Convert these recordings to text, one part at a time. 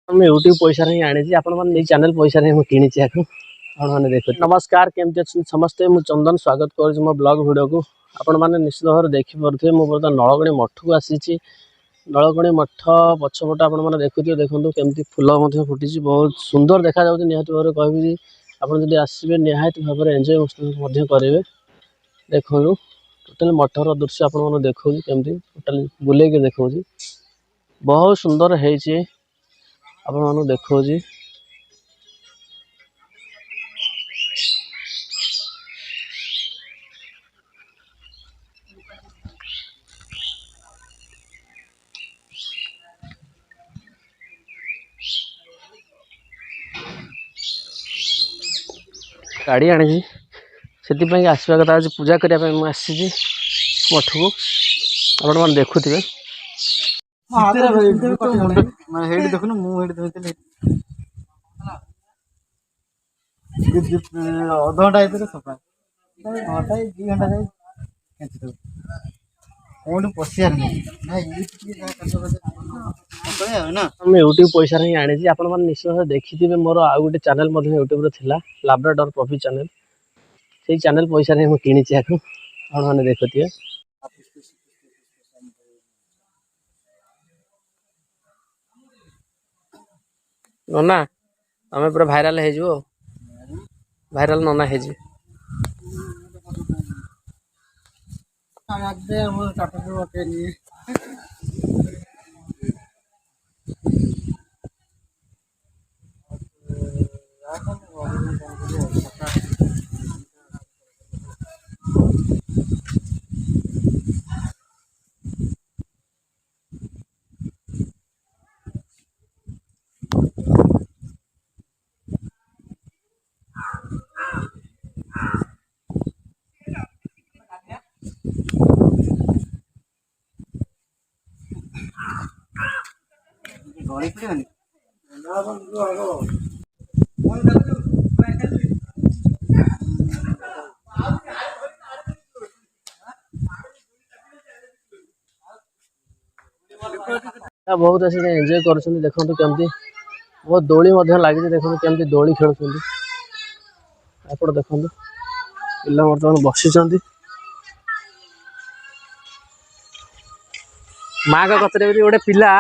मैं यूट्यूब पैसा ही आनी आपने चैनल पैसा किणी आपने देख नमस्कार केमती अच्छे समस्ते मुझे चंदन स्वागत कर मो ब्लॉग वीडियो को आपण मैंने निश्चित भाव देखिपे मुझे बर्तमान नलगणी मठ को आसी नलगणी मठ पछपट आपने देखुए देखो केमती फूल फुटी बहुत सुंदर देखा निहत भाव कहबी आपड़ आसवे निहत भाव एंजय करेंगे देखो टोटाल मठर दृश्य आपने देखो केमती टोटाल बुले देखो बहुत सुंदर है आप देखो गाड़ी आनी से आसवा कथा आज पूजा करने मुझे मठ को आप देखुए अधघंटा सफा घंटा 2 घंटा जाए पशियार यूट्यूब पैसा ही आनी आपने निश्चय देखिए मोर आउ गोटे चैनल यूट्यूब थिला लाब्राडोर प्रॉफी चैनल से चैनल पैसा ही किणी आपने देखुए नना आम पूरा भाइराल हो भाइराल नना है बहुत अच्छे एंजॉय कर देखो केमती बहुत दोली लगी देखो केमती दोली खेल आप देखो पिला बर्तमान बसी माँ का कतरे गोटे पिला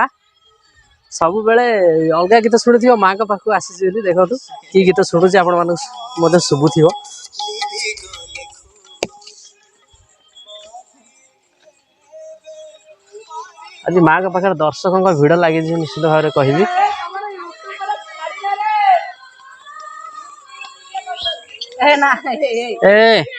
सब बेले अलग गीत शुणुथ माँ का पाखक आसी देखो कि गीत शुणुची आप शुभुथ आज माँ का पाखे दर्शकों का भिड़ लगी निश्चित भाव कहबी ए